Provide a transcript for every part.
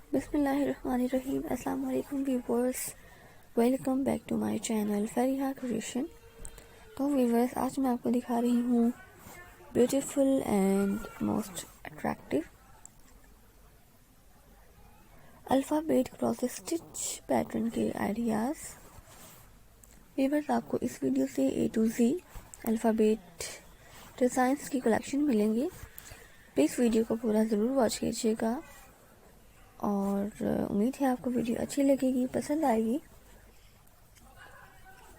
बिस्मिल्लाहिर्रहमानिर्रहीम। अस्सलाम वालेकुम viewers, welcome back to my channel Fariha creation. तो व्यूअर्स, आज मैं आपको दिखा रही हूँ beautiful and most attractive alphabet cross stitch pattern के आइडियाज़। व्यूअर्स, आपको इस वीडियो से A to Z alphabet designs की कलेक्शन मिलेंगी। प्लीज़ वीडियो को पूरा ज़रूर वॉच कीजिएगा और उम्मीद है आपको वीडियो अच्छी लगेगी, पसंद आएगी।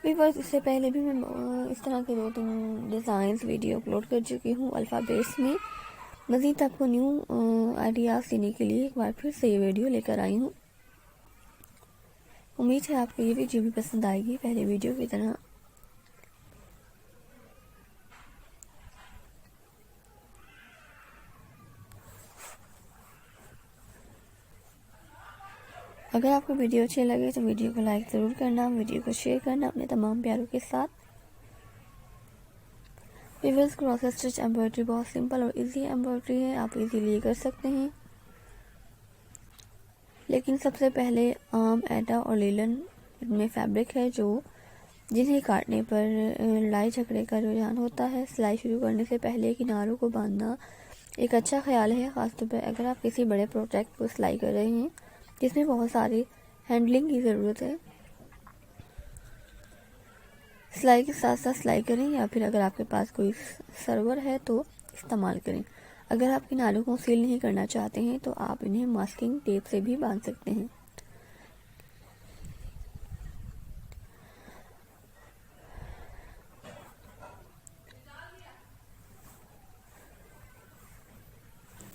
व्यूअर्स, इससे पहले भी मैं इस तरह के 2-3 डिज़ाइंस वीडियो अपलोड कर चुकी हूँ अल्फ़ाबेट्स में। मज़ीद आपको न्यू आइडियाज़ देने के लिए एक बार फिर से ये वीडियो लेकर आई हूँ। उम्मीद है आपको ये वीडियो भी पसंद आएगी पहले वीडियो की तरह। अगर आपको वीडियो अच्छी लगे तो वीडियो को लाइक ज़रूर करना, वीडियो को शेयर करना अपने तमाम प्यारों के साथ। व्यूअर्स, क्रॉस स्टिच एम्ब्रॉयडरी बहुत सिंपल और इजी एम्ब्रॉयडरी है, आप इजीली कर सकते हैं। लेकिन सबसे पहले आम, एटा और लीलन में फैब्रिक है जिन्हें काटने पर लड़ाई झगड़े का रुझान होता है। सिलाई शुरू करने से पहले किनारों को बांधना एक अच्छा ख्याल है, ख़ासतौर पर अगर आप किसी बड़े प्रोजेक्ट को सिलाई कर रहे हैं जिसमें बहुत सारी हैंडलिंग की ज़रूरत है। सिलाई के साथ साथ सिलाई करें, या फिर अगर आपके पास कोई सर्वर है तो इस्तेमाल करें। अगर आप किनारों को सील नहीं करना चाहते हैं तो आप इन्हें मास्किंग टेप से भी बांध सकते हैं।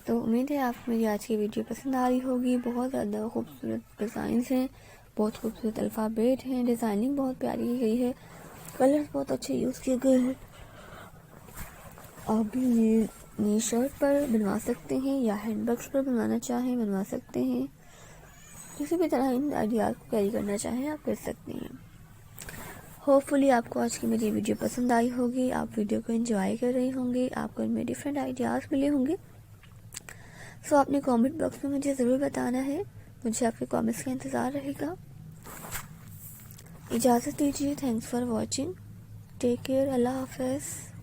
तो उम्मीद है आपको मेरी आज की वीडियो पसंद आ रही होगी। बहुत ज़्यादा खूबसूरत डिज़ाइंस हैं, बहुत खूबसूरत अल्फ़ाबेट हैं, डिज़ाइनिंग बहुत प्यारी की गई है, कलर्स बहुत अच्छे यूज़ किए गए हैं। आप भी ये शर्ट पर बनवा सकते हैं या हैंडबैग्स पर बनवाना चाहें बनवा सकते हैं। किसी भी तरह इन आइडियाज़ को कैरी करना चाहें आप कर सकते हैं। होपफुली आपको आज की मेरी वीडियो पसंद आई होगी, आप वीडियो को एंजॉय कर रहे होंगे, आपको इनमें डिफरेंट आइडियाज़ मिले होंगे। सो आपने कमेंट बॉक्स में मुझे ज़रूर बताना है, मुझे आपके कमेंट्स का इंतज़ार रहेगा। इजाज़त दीजिए, thanks for watching, take care, अल्लाह हाफ़िज़।